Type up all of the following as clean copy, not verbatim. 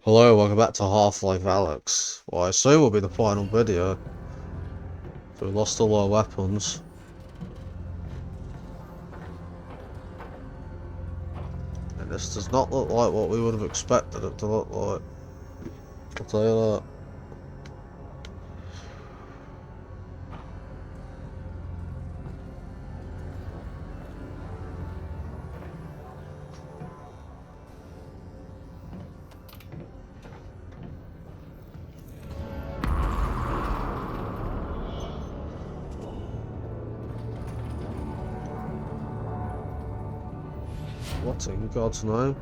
Hello, welcome back to Half-Life Alyx. Well, I assume will be the final video. So we lost all our weapons. And this does not look like what we would have expected it to look like. I'll tell you that. What in God's name?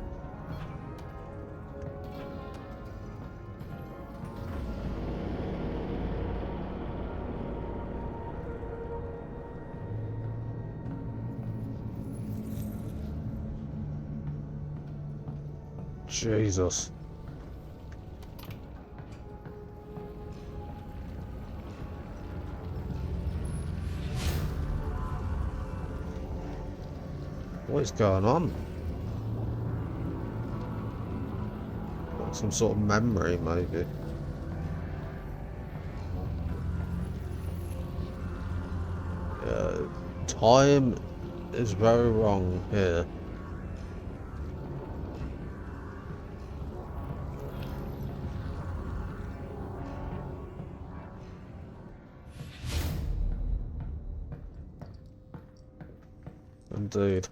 Jesus. What is going on? Got some sort of memory, maybe. Time is very wrong here. Indeed.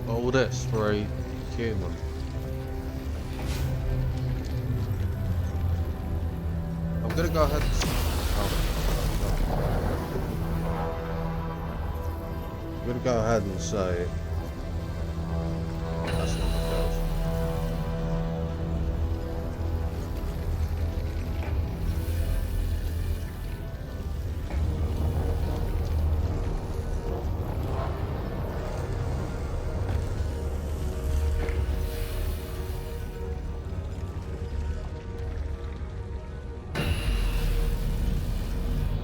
All this for a human. I'm gonna go ahead and... I'm gonna go ahead and say... That's not the case.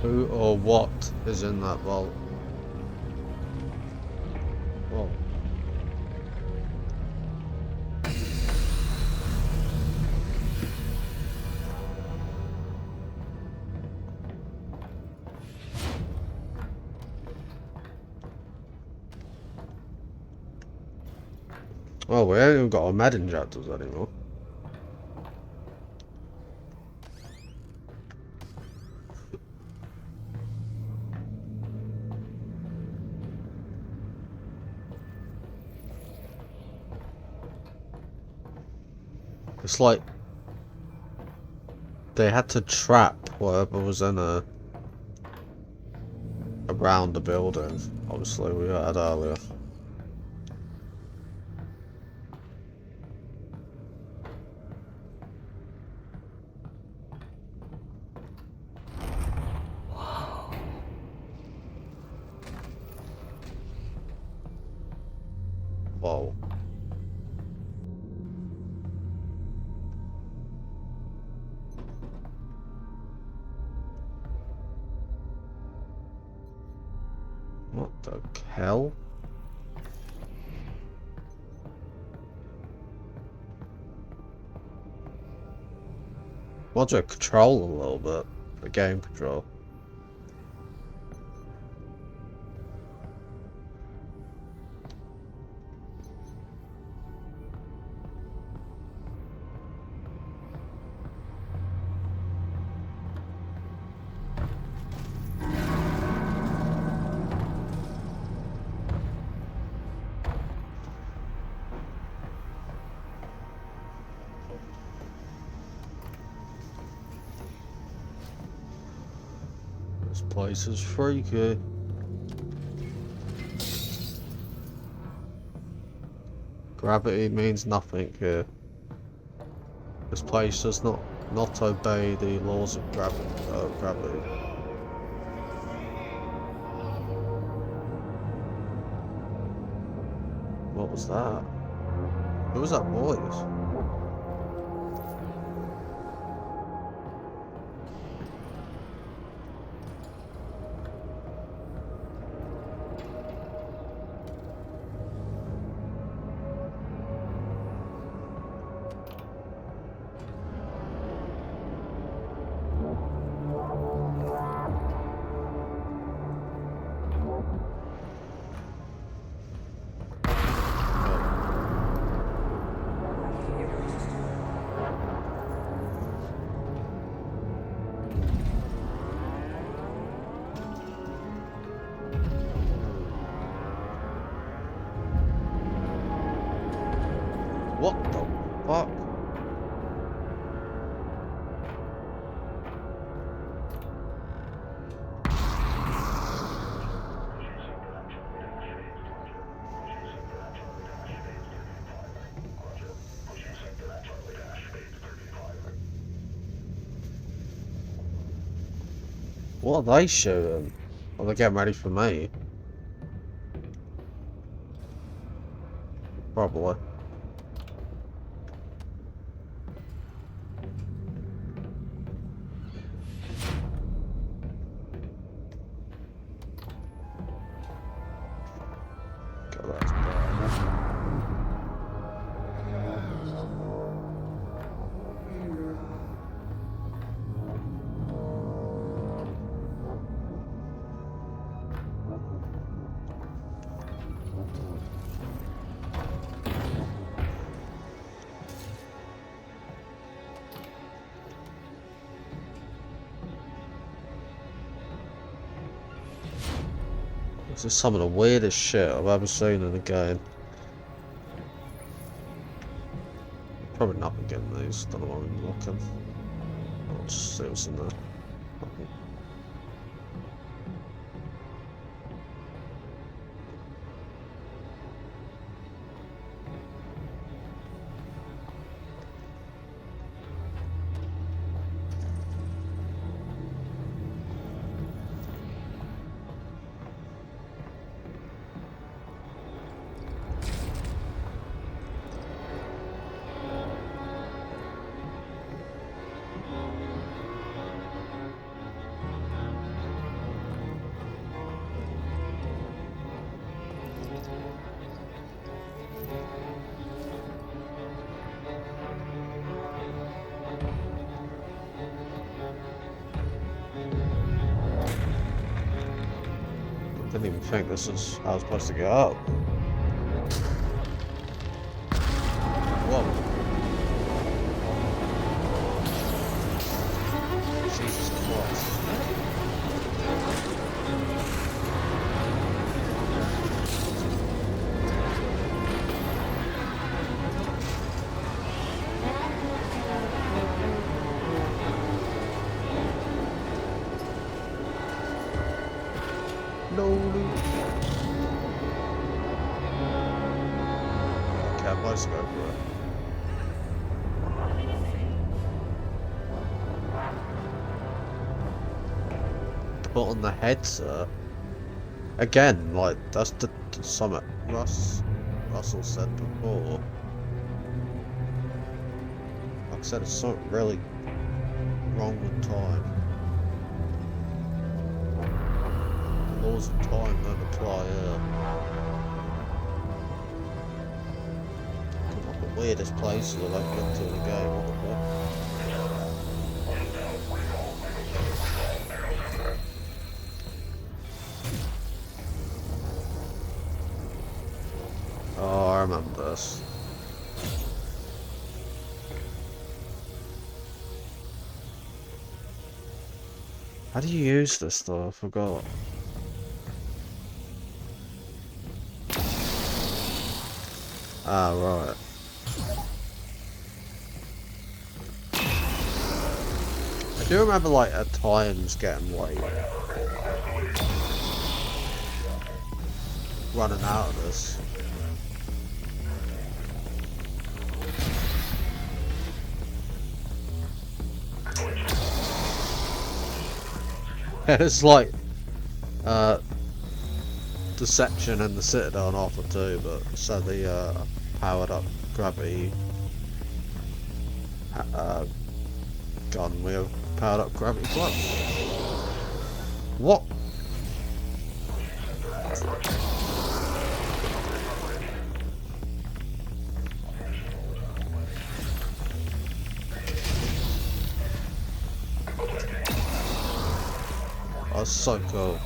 Who or what is in that vault? Whoa. Oh, we ain't even got our med injectors anymore. It's like they had to trap whatever was in around the building. Obviously, we had earlier. Whoa. What the hell? Module control a little bit. The game control. This place is freaky. Gravity means nothing here. This place does not obey the laws of gravity. What was that? Who was that voice? fuck? What are they shooting? Oh, they're getting ready for me. Probably. God, that's bad. This is some of the weirdest shit I've ever seen in a game. Probably not again these, don't know why I'm looking. I'll just see what's in there. Nothing. I didn't even think this is how I was supposed to get up. Whoa. Jesus Christ. No loot. Okay, I'm supposed to go for it. But on the headset, again, like that's the summit Russell said before. Like I said, it's something really wrong with time. The laws of time don't apply here. One of the weirdest places I've ever been to in a game. What the fuck? Oh, I remember this. How do you use this though? I forgot. Ah, right. I do remember like at times getting like running out of this. It's like the section and the Citadel and Alpha 2, but so the powered up gravity gun, we have powered up gravity clutch. What? Oh, that's so cool.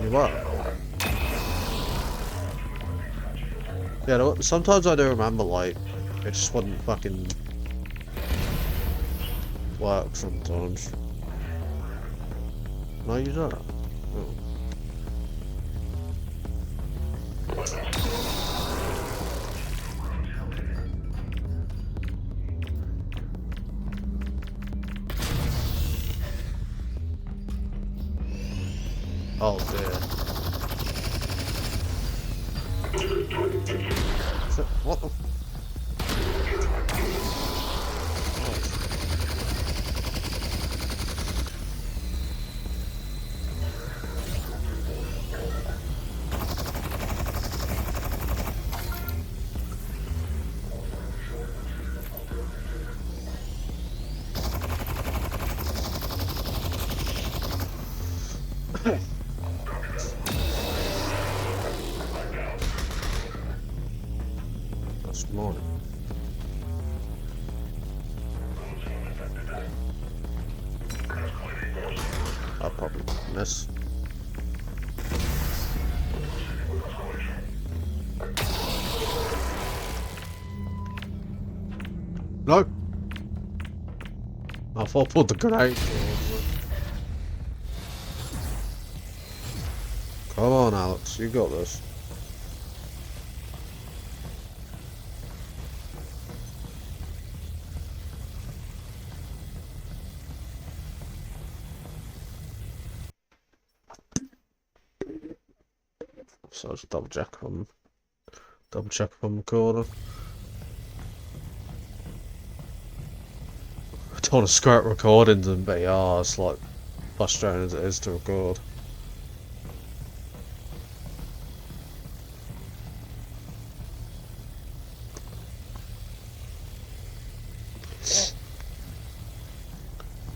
What? Yeah, sometimes I do remember, like, it just wouldn't fucking work sometimes. Can I use that? Oh. Oh dear. What the? That's morning. I'll probably miss. No! I thought I put the grenade towards it. Come on, Alex, you got this. So let's double check if I'm recording. I don't want to scrap recordings in VR, it's like frustrating as it is to record.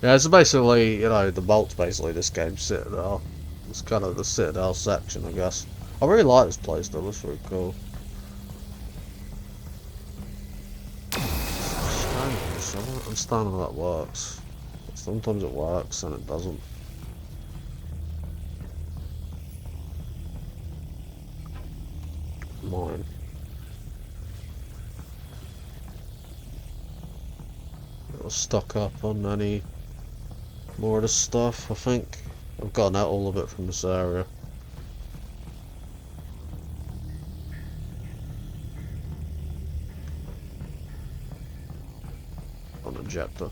Yeah, it's basically, you know, the bolt's basically this game's Citadel. It's kind of the Citadel section, I guess. I really like this place though, it's really cool. Strange, I don't understand how that works. Sometimes it works and it doesn't. Mine. It'll stock up on any more of this stuff, I think. I've gotten out all of it from this area. On ejector.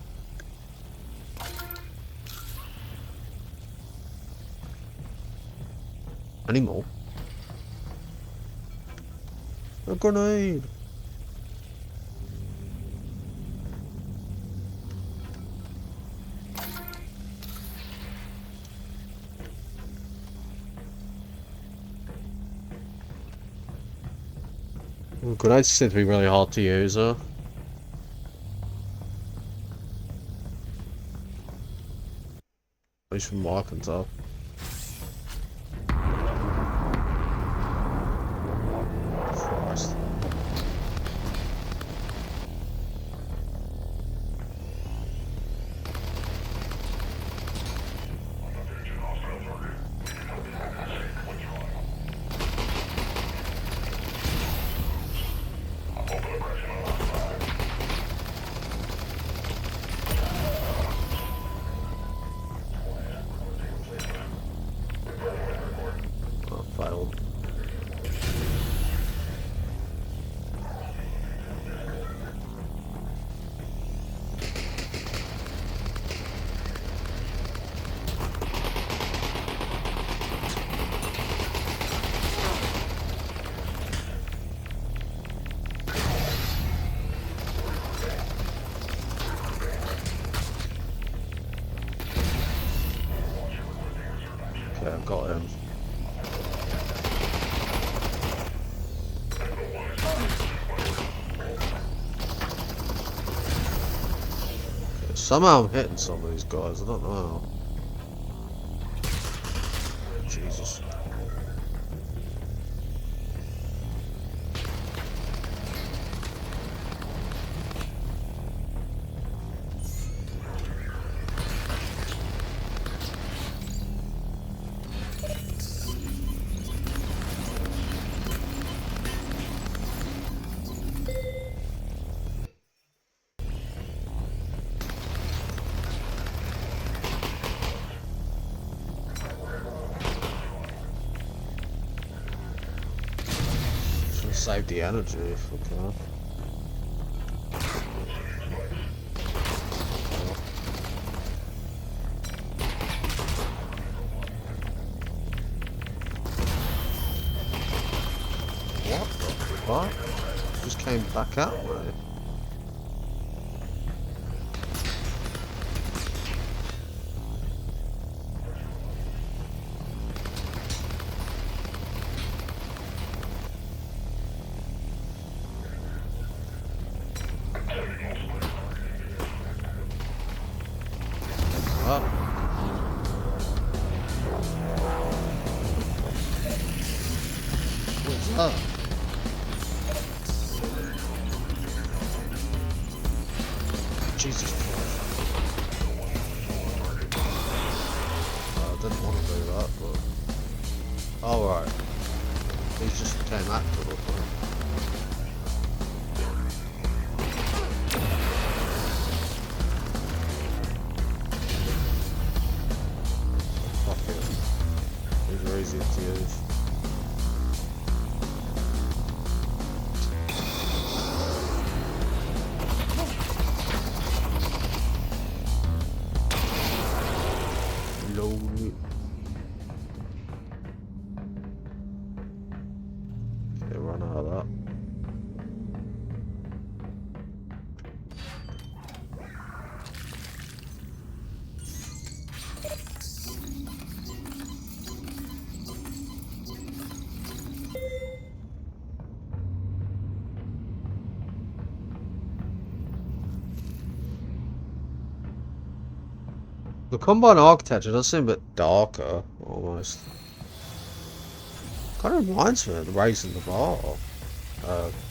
Any more? A grenade! Grenades seem to be really hard to use, huh? At least from what I can tell. Christ. Oh, failed. Okay, I've got him. Somehow I'm hitting some of these guys, I don't know how. Jesus. Save the energy if we can. What the fuck? Just came back out, mate. Oh. What's that? Jesus Christ. I didn't want to do that, but... Oh, right. He just came active, I think. Fuck it. These are easy to use. Load. Okay, run out of that. The combine architecture does seem a bit darker, almost. Kind of reminds me of the Raising the Bar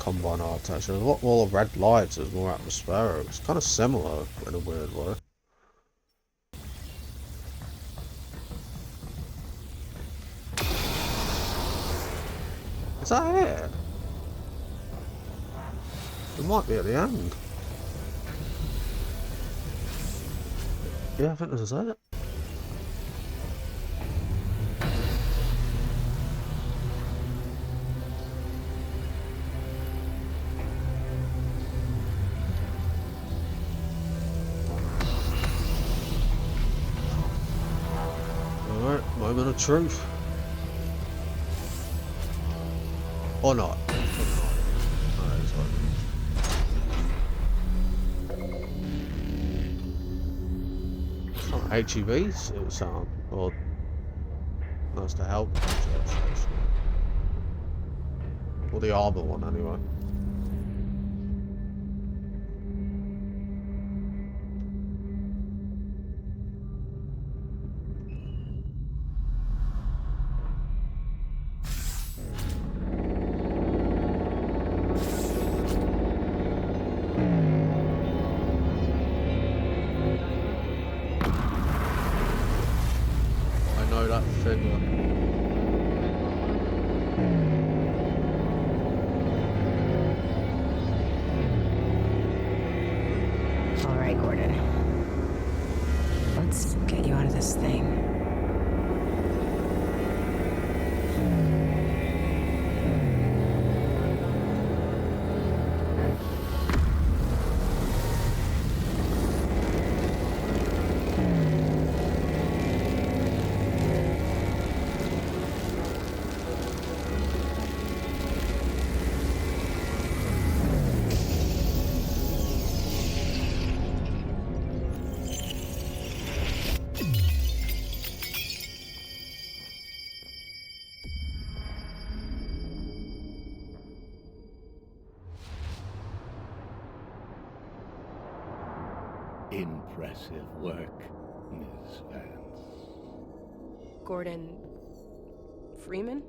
combine architecture. There's a lot more red lights, there's more atmospheric. It's kind of similar in a weird way. Is that it? It might be at the end. Yeah, I think this is it. Alright, moment of truth. Or not. HEVs it would sound, or that's to help or the armor one anyway. I know that figure. All right, Gordon. Let's get you out of this thing. Impressive work, Ms. Vance. Gordon... Freeman?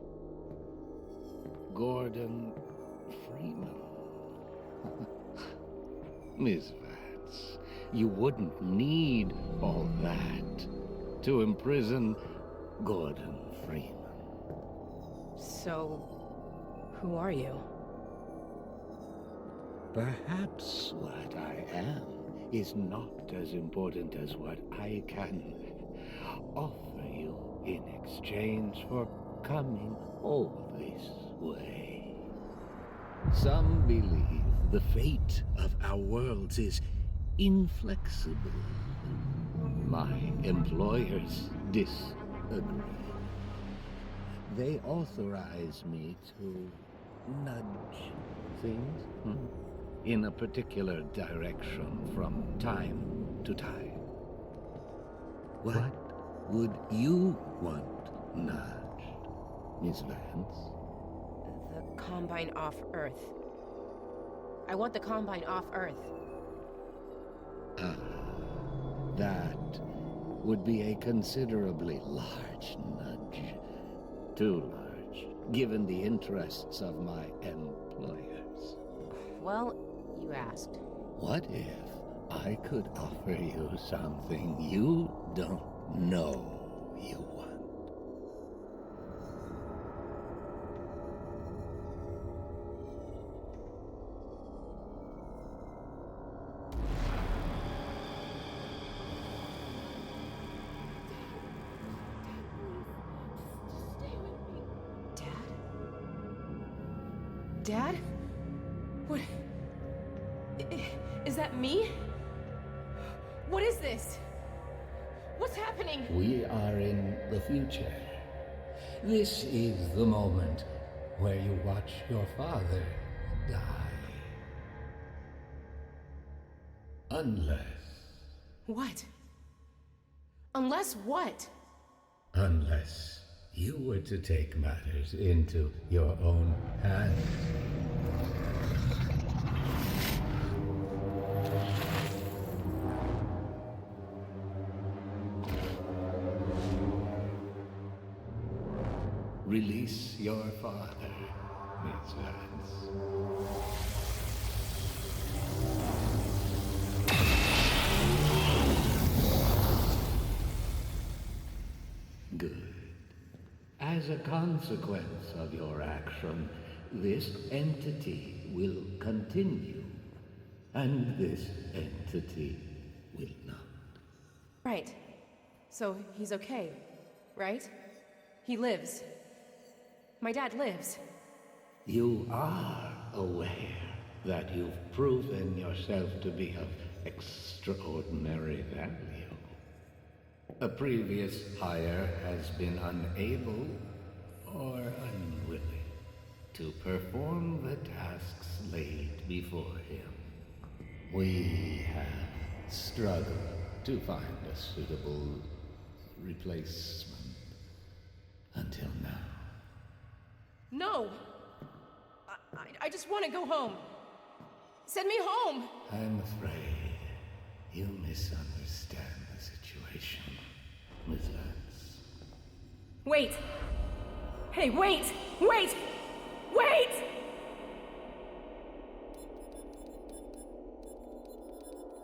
Gordon Freeman. Ms. Vance, you wouldn't need all that to imprison Gordon Freeman. So... who are you? Perhaps what I am is not as important as what I can offer you in exchange for coming all this way. Some believe the fate of our worlds is inflexible. My employers disagree. They authorize me to nudge things in a particular direction from time to time. What would you want nudged, Miss Vance? The Combine off Earth. I want the Combine off Earth. Ah, that would be a considerably large nudge. Too large, given the interests of my employers. Well, you asked. What if I could offer you something you don't know you want? Dad? Dad? What? Is that me? What is this? What's happening? We are in the future. This is the moment where you watch your father die. Unless What? Unless what? you were to take matters into your own hands. Release your father, Miss Vance. Good. As a consequence of your action, this entity will continue, and this entity will not. Right. So he's okay, right? He lives. My dad lives. You are aware that you've proven yourself to be of extraordinary value. A previous hire has been unable or unwilling to perform the tasks laid before him. We have struggled to find a suitable replacement until now. No! I just want to go home. Send me home! I'm afraid you misunderstand the situation, Miss Vance. Wait! Hey, wait! Wait! Wait!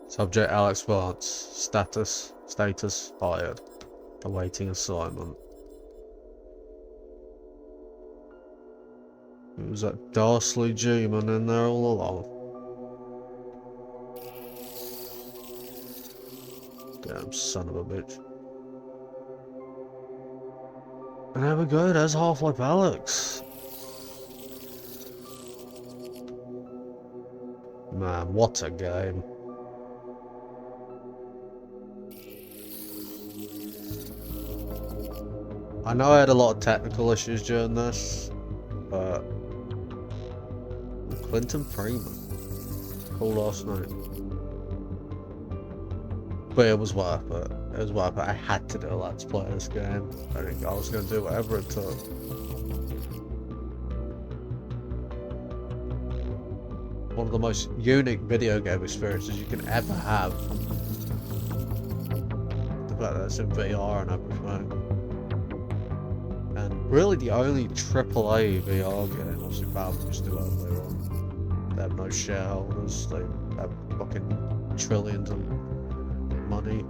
Subject Alex Vance. Status hired. Awaiting assignment. It was that ghastly G-man in there all along. Damn son of a bitch. And there we go, there's Half-Life Alyx. Man, what a game. I know I had a lot of technical issues during this, but Freeman. Cool last night. But it was worth it. It was worth it. I had to do a Let's Play this game. I think I was going to do whatever it took. One of the most unique video game experiences you can ever have. The fact that it's in VR and everything. And really the only AAA VR game, obviously Valve used to do it later on. They have no shareholders, they have fucking trillions of money.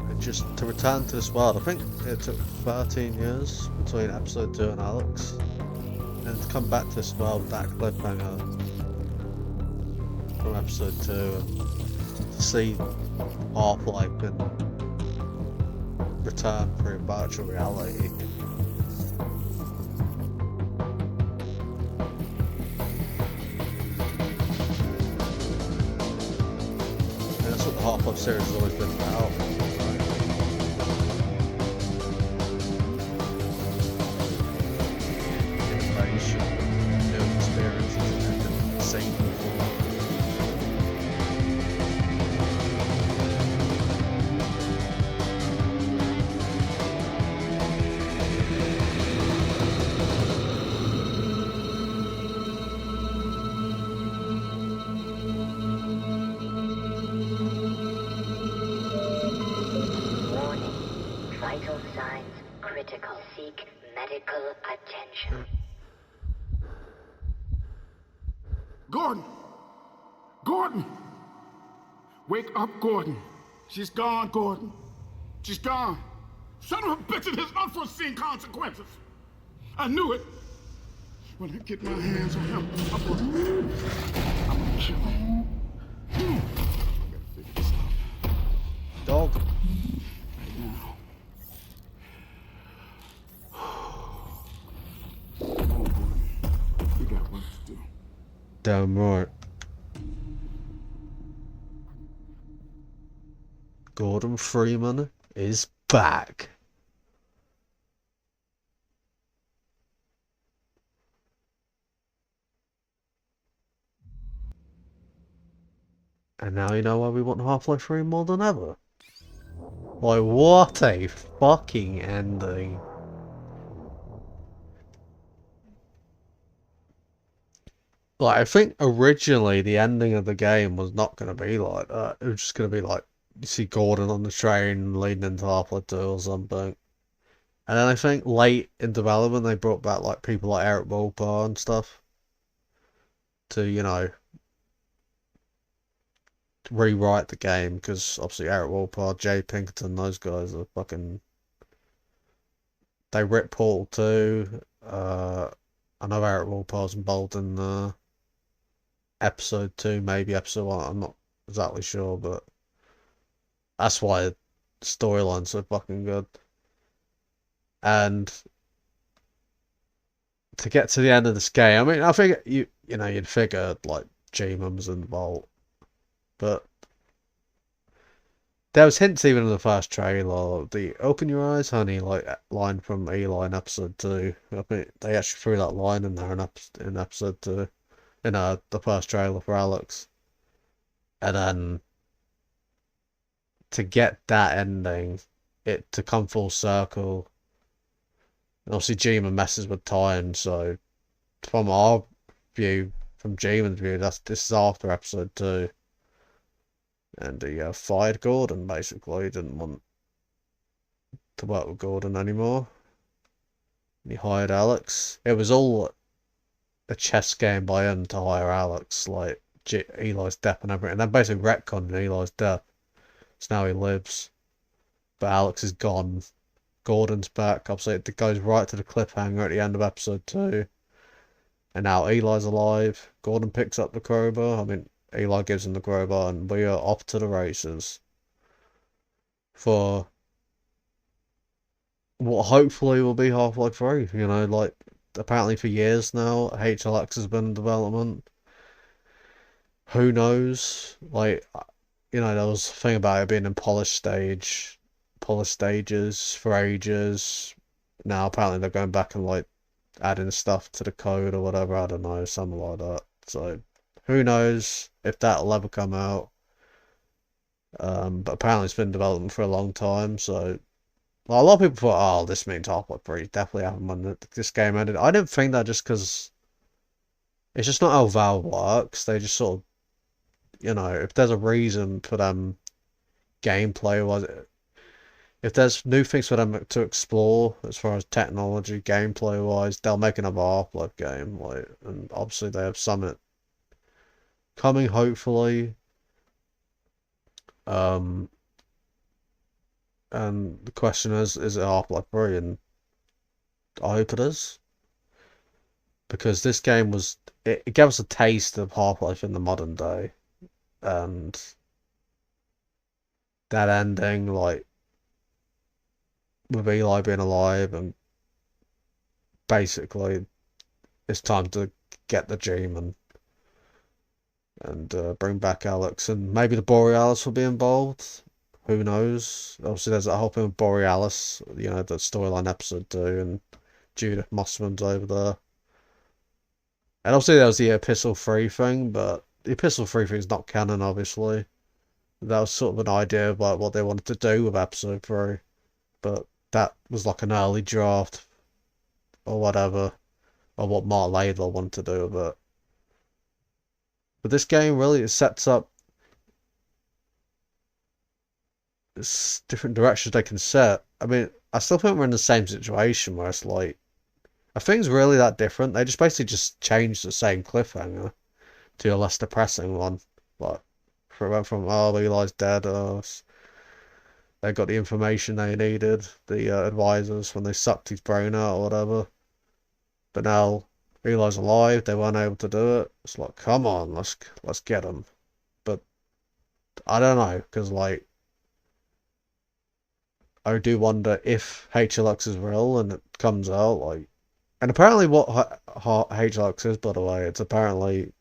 And just to return to this world, I think it took 13 years between episode 2 and Alyx. And to come back to this world with that cliffhanger from episode 2 and to see Half-Life in return through virtual reality. And that's what the Half-Life series has always been about. Innovation, new experiences that you haven't seen before. Vital signs critical. Seek medical attention. Gordon! Gordon! Wake up, Gordon. She's gone, Gordon. She's gone. Son of a bitch, it has unforeseen consequences. I knew it. When I get my hands on him, I'm gonna kill him. I gotta figure this out. Dog. Right now. Come on, Gordon. We got work to do. Damn right. Gordon Freeman is back. And now you know why we want Half-Life 3 more than ever. Like, what a fucking ending. Like, I think originally the ending of the game was not going to be like that. It was just going to be like, you see Gordon on the train leading into Half-Life 2 or something. And then I think late in development they brought back like people like Eric Wolper and stuff to, you know, rewrite the game, because obviously Eric Wolper, Jay Pinkerton, those guys are fucking... They ripped Portal 2. I know Eric Wolper's involved in episode 2, maybe episode 1, I'm not exactly sure, but that's why the storyline's so fucking good. And to get to the end of this game, I mean, I think you know, you'd figure like G-Mum's involved, but there was hints even in the first trailer. The "Open your eyes, honey" like line from Eli in episode 2. I mean, they actually threw that line in there in episode 2, in the first trailer for Alyx. And then to get that ending, it to come full circle. And obviously, G-Man messes with time, so from our view, from G-Man's view, this is after episode 2. And he fired Gordon, basically. He didn't want to work with Gordon anymore. And he hired Alyx. It was all a chess game by him to hire Alyx, like Eli's death and everything. And then basically retconned Eli's death. So now he lives. But Alyx is gone. Gordon's back. Obviously, it goes right to the cliffhanger at the end of episode 2. And now Eli's alive. Gordon picks up the crowbar. I mean, Eli gives him the crowbar, and we are off to the races for what hopefully will be Half-Life 3. You know, like, apparently for years now, HLX has been in development. Who knows? Like, you know, there was a thing about it being in polished stages for ages. Now apparently they're going back and like adding stuff to the code or whatever. I don't know, something like that. So who knows if that'll ever come out. But apparently it's been in development for a long time. So well, a lot of people thought, oh, this means Half-Life 3 definitely happened when this game ended. I didn't think that, just because it's just not how Valve works. They just sort of, you know, if there's a reason for them gameplay wise, if there's new things for them to explore as far as technology, gameplay wise, they'll make another Half-Life game. Like, and obviously they have Summit coming, hopefully. And the question is it Half-Life 3? And I hope it is. Because this game was, it gave us a taste of Half-Life in the modern day. And that ending, like, with Eli being alive, and basically it's time to get the dream and bring back Alyx, and maybe the Borealis will be involved. Who knows? Obviously, there's that whole thing with Borealis, you know, the storyline episode 2, and Judith Mossman's over there. And obviously, there was the Epistle 3 thing, but the Epistle 3 thing is not canon, obviously. That was sort of an idea of like what they wanted to do with episode 3, but that was like an early draft or whatever, or what Mark Laidlaw wanted to do with it. But this game really sets up different directions they can set. I mean, I still think we're in the same situation where it's like, are things really that different? They just basically just changed the same cliffhanger to a less depressing one. Like, from oh, Eli's dead, they got the information they needed, the advisors, when they sucked his brain out or whatever. But now Eli's alive, they weren't able to do it. It's like, come on, let's get him. But I don't know, because like, I do wonder if HLX is real and it comes out like, and apparently what HLX is, by the way, it's apparently,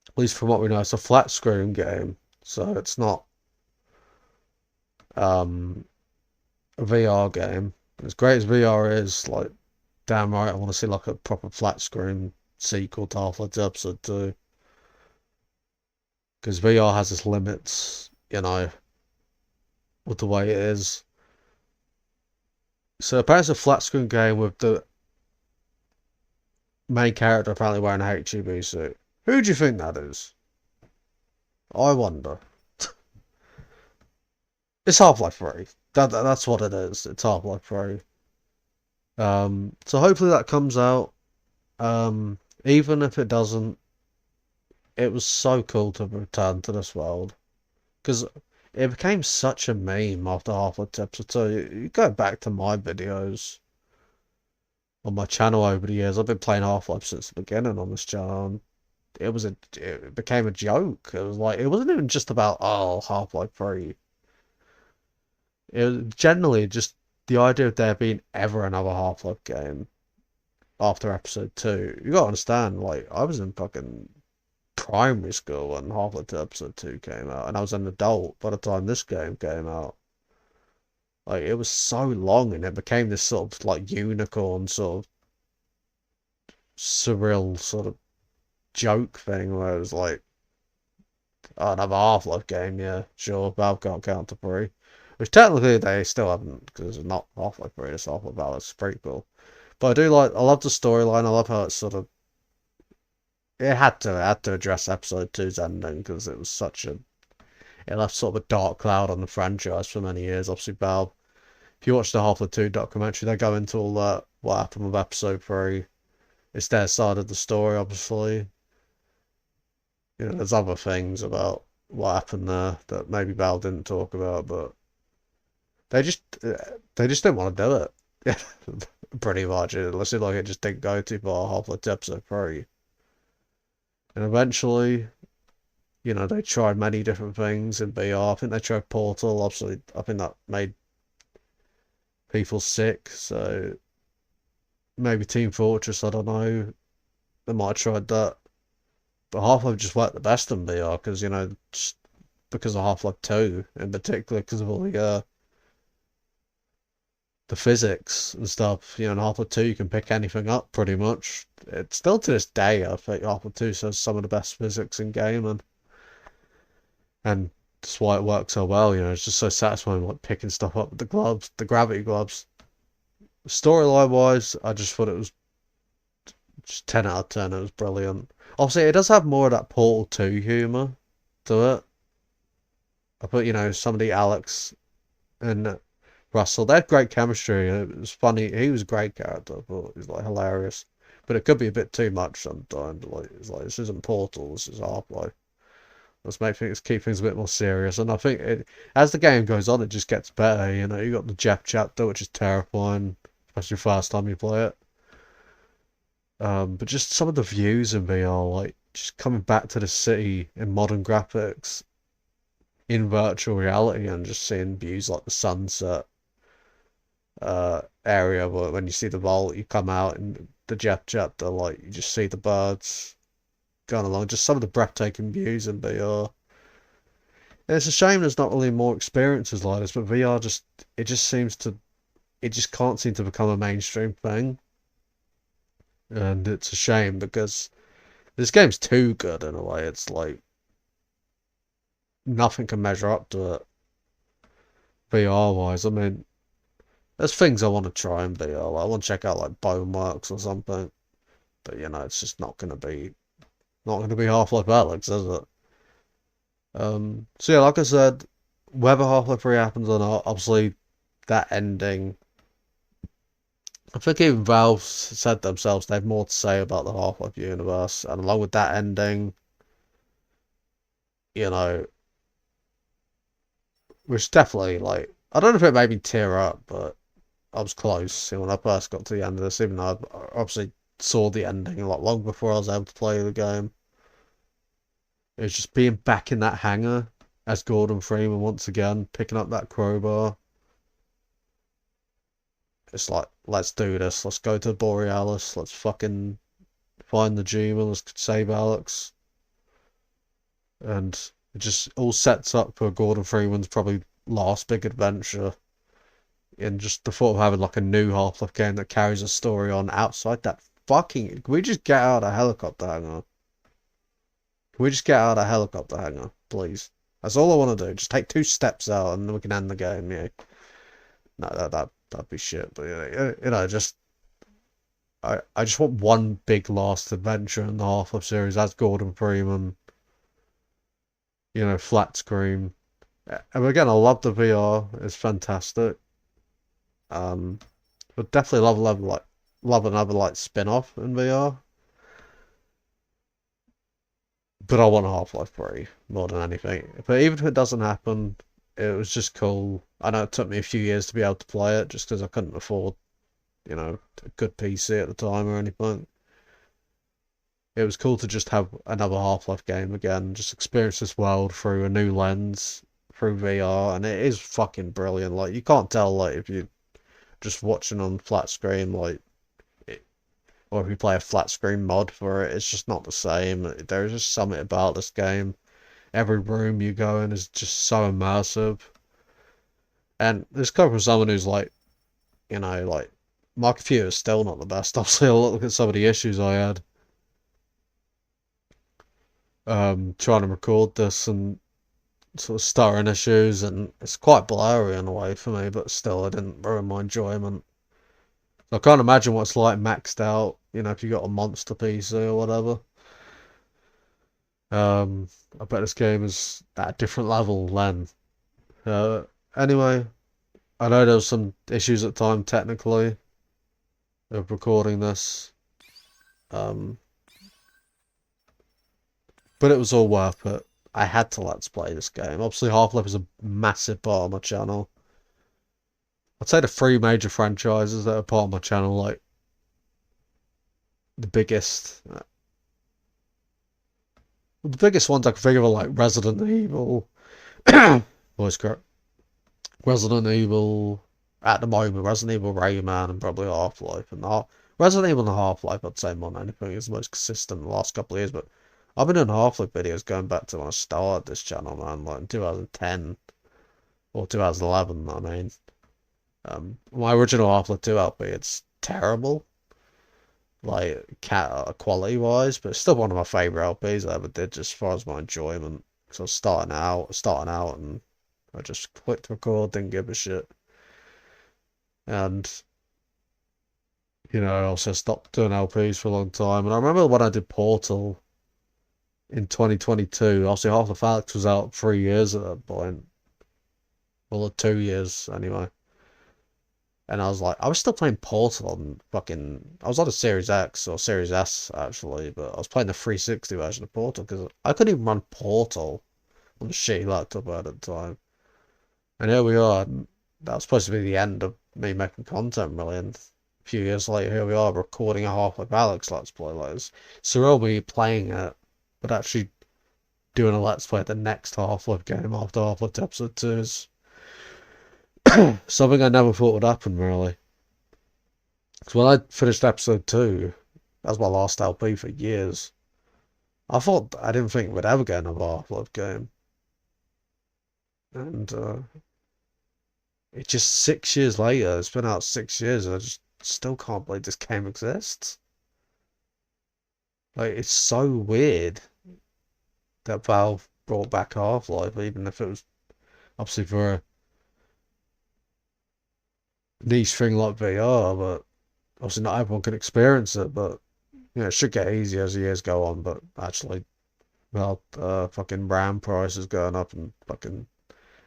at least from what we know, it's a flat screen game, so it's not a VR game. As great as VR is, like, damn right, I want to see like a proper flat screen sequel to Half-Life Episode 2. Because VR has its limits, you know, with the way it is. So apparently it's a flat screen game with the main character apparently wearing a HEB suit. Who do you think that is? I wonder. It's Half-Life 3. That's what it is. It's Half-Life 3. So hopefully that comes out. Even if it doesn't, it was so cool to return to this world. Because it became such a meme after Half-Life Episode 2. You go back to my videos on my channel over the years. I've been playing Half-Life since the beginning on this channel. And it became a joke. It was like, it wasn't even just about, oh, Half-Life 3. It was generally just the idea of there being ever another Half-Life game after episode 2. You gotta understand, like, I was in fucking primary school when Half-Life episode 2 came out, and I was an adult by the time this game came out. Like, it was so long, and it became this sort of, like, unicorn sort of surreal sort of joke thing where it was like, oh, another Half-Life game, yeah, sure, Valve can't count to 3. Which technically they still haven't, because it's not Half-Life 3, it's Half-Life Alyx prequel. But I love the storyline, I love how it's sort of, it had to address episode 2's ending, because it was such a, it left sort of a dark cloud on the franchise for many years. Obviously, Valve, if you watch the Half-Life 2 documentary, they go into all that, what happened with episode 3. It's their side of the story, obviously. You know, there's other things about what happened there that maybe Valve didn't talk about, but they just didn't want to do it. Pretty much. It seemed like it just didn't go too far halfway to episode 3. And eventually, you know, they tried many different things in VR. I think they tried Portal, obviously. I think that made people sick, so maybe Team Fortress, I don't know. They might have tried that. But Half-Life just worked the best in VR, because, you know, just because of Half-Life 2 in particular, because of all the physics and stuff. You know, in Half-Life 2 you can pick anything up pretty much. It's still to this day, I think Half-Life 2 has some of the best physics in gaming. And that's why it works so well, you know, it's just so satisfying, like picking stuff up with the gloves, the gravity gloves. Storyline wise, I just thought it was just 10 out of 10, it was brilliant. Obviously, it does have more of that Portal 2 humour to it. I put, you know, somebody Alyx and Russell, they had great chemistry. It was funny. He was a great character. I thought he was like hilarious, but it could be a bit too much sometimes. Like it's like, this isn't Portal. This is Half-Life. Let's keep things a bit more serious. And I think as the game goes on, it just gets better. You know, you got the Jeff chapter, which is terrifying, especially the first time you play it. But just some of the views in VR, like just coming back to the city in modern graphics, in virtual reality, and just seeing views like the sunset area where when you see the vault, you come out in the jet, like you just see the birds going along. Just some of the breathtaking views in VR. And it's a shame there's not really more experiences like this, but VR it just seems to it just can't seem to become a mainstream thing, and it's a shame because this game's too good in a way. It's like nothing can measure up to it VR wise. I mean, there's things I want to try in VR. Like, I want to check out like Boneworks or something, but it's just not gonna be Half-Life Alyx, is it? So yeah, like I said, whether Half-Life 3 happens or not, obviously that ending. I think even Valve said themselves they have more to say about the Half-Life universe, and along with that ending, you know, which definitely like I don't know if it made me tear up, but I was close when I first got to the end of this, even though I obviously saw the ending a lot long before I was able to play the game. It was just being back in that hangar as Gordon Freeman once again, picking up that crowbar. It's like, let's do this. Let's go to Borealis. Let's fucking find the Juma. Let's save Alex. And it just all sets up for Gordon Freeman's probably last big adventure. And just the thought of having like a new Half-Life game that carries a story on outside that fucking. Can we just get out of the helicopter hangar? Can we just get out of the helicopter hangar, please? That's all I want to do. Just take 2 steps out and then we can end the game, yeah. No, that'd be shit. But just I just want one big last adventure in the Half-Life series. That's Gordon Freeman. Flat screen. And again, I love the VR. It's fantastic. But definitely love another like spin-off in VR. But I want Half-Life 3 more than anything. But even if it doesn't happen, it was just cool. I know it took me a few years to be able to play it just because I couldn't afford, a good PC at the time or anything. It was cool to just have another Half-Life game again, just experience this world through a new lens, through VR, and it is fucking brilliant. Like, you can't tell, like, if you're just watching on flat screen, like, or if you play a flat screen mod for it, it's just not the same. There's just something about this game. Every room you go in is just so immersive. And this comes from someone who's like, like, my computer is still not the best. Obviously, I'll look at some of the issues I had. Trying to record this and sort of stuttering issues, and it's quite blurry in a way for me, but still, I didn't ruin my enjoyment. I can't imagine what it's like maxed out, if you got a monster PC or whatever. I bet this game is at a different level then. Uh, anyway, I know there was some issues at the time technically of recording this. Um, but it was all worth it. I had to let's play this game. Obviously, Half-Life is a massive part of my channel. I'd say the 3 major franchises that are part of my channel, like the biggest ones I can think of are like Resident Evil, voice crack, Resident Evil at the moment, Resident Evil, Rayman, and probably Half-Life. And Resident Evil and Half-Life, I'd say more than anything, is the most consistent in the last couple of years. But I've been doing Half-Life videos going back to when I started this channel, man, like in 2010 or 2011. I mean, my original Half-Life 2 LP, it's terrible, like quality wise, but it's still one of my favorite LPs I ever did, just as far as my enjoyment. Because I was starting out, and I just clicked record, didn't give a shit, and I also stopped doing LPs for a long time. And I remember when I did Portal in 2022. Obviously, Half-Life Alyx was out 3 years at that point, well, 2 years anyway. And I was still playing Portal on I was on a Series X or Series S actually, but I was playing the 360 version of Portal because I couldn't even run Portal on the shitty laptop I had at the time. And here we are. That was supposed to be the end of me making content, really. And a few years later, here we are recording a Half-Life Alyx Let's Play. Like, it's surreal me playing it, but actually doing a Let's Play at the next Half-Life game after Half-Life Episode 2 is Something I never thought would happen, really. Because when I finished episode 2, that was my last LP for years. I didn't think we'd ever get another Half-Life game. And it's just 6 years later, it's been out 6 years, and I just still can't believe this game exists. Like, it's so weird that Valve brought back Half-Life, even if it was obviously for a niche thing like VR, but obviously not everyone can experience it, but it should get easier as the years go on, but actually, well, fucking RAM prices going up and fucking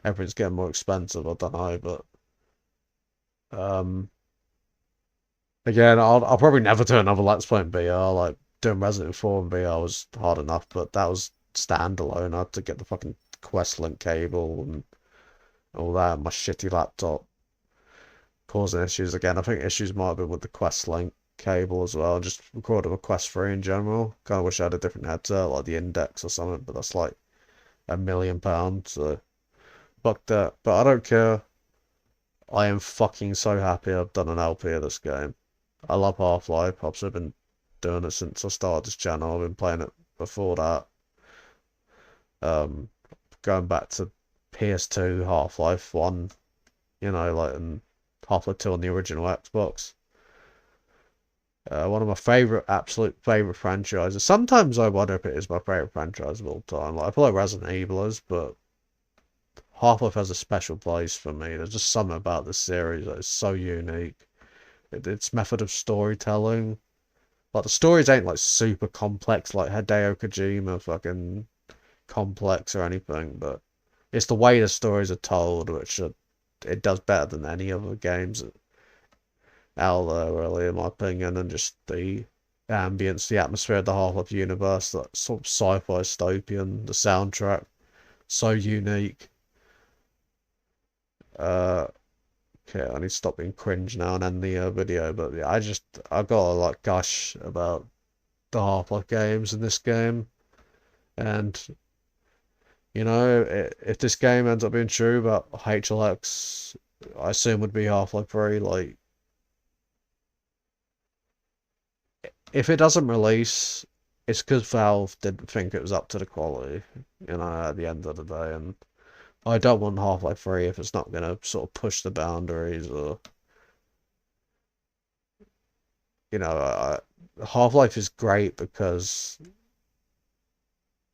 everything's getting more expensive, I don't know, but again, I'll probably never do another Let's Play in VR, like doing Resident Evil 4 in VR was hard enough, but that was standalone. I had to get the fucking Quest Link cable and all that on my shitty laptop, causing issues again. I think issues might have been with the Quest Link cable as well, just recording with Quest 3 in general. Kind of wish I had a different headset, like the Index or something, but that's like £1 million, so fuck that. But I don't care. I am fucking so happy I've done an LP of this game. I love Half-Life. I've been doing it since I started this channel. I've been playing it before that. Going back to PS2, Half-Life 1, like and Half-Life 2 on the original Xbox. One of my absolute favorite franchises. Sometimes I wonder if it is my favorite franchise of all time. Like, I feel like Resident Evil is, but Half-Life has a special place for me. There's just something about this series that is so unique. Its method of storytelling. Like, the stories ain't like super complex like Hideo Kojima fucking complex or anything, but it's the way the stories are told, which it does better than any other games out there, really, in my opinion, and just the ambience, the atmosphere of the Half-Life universe, that sort of sci-fi dystopian, the soundtrack, so unique. Okay, I need to stop being cringe now and end the video, but yeah, I gotta like gush about the Half-Life games in this game, and if this game ends up being true about HLX, I assume would be Half-Life 3, like, if it doesn't release, it's because Valve didn't think it was up to the quality, at the end of the day, and I don't want Half-Life 3 if it's not going to sort of push the boundaries or, Half-Life is great because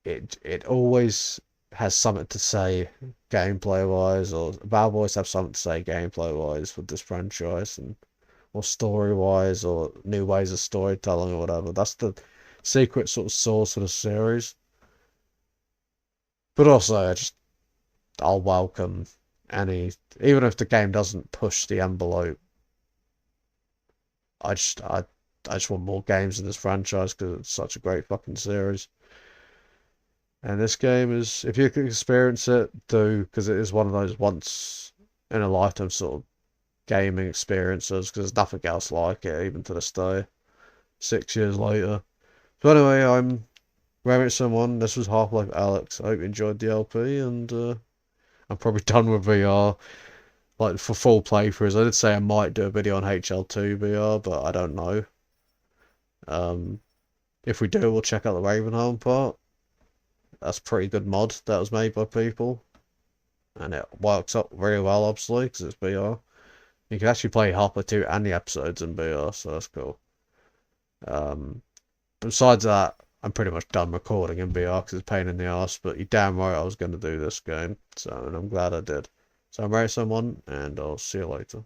it always has something to say gameplay-wise, or Valve always have something to say gameplay-wise with this franchise, or story-wise, or new ways of storytelling or whatever. That's the secret sort of source of the series. But also, I'll welcome even if the game doesn't push the envelope. I just want more games in this franchise because it's such a great fucking series. And this game is, if you can experience it, do, because it is one of those once in a lifetime sort of gaming experiences, because there's nothing else like it, even to this day, 6 years later. So anyway, I'm Someone. This was Half-Life Alyx. I hope you enjoyed the LP, and I'm probably done with VR, like, for full playthroughs. I did say I might do a video on HL2 VR, but I don't know. If we do, we'll check out the Ravenholm part. That's a pretty good mod that was made by people, and it works up very well, obviously, because it's VR. You can actually play Half-Life 2 and the episodes in VR, so that's cool. Besides that, I'm pretty much done recording in VR because it's a pain in the ass, but you're damn right I was going to do this game, and I'm glad I did. So I'm Someone, and I'll see you later.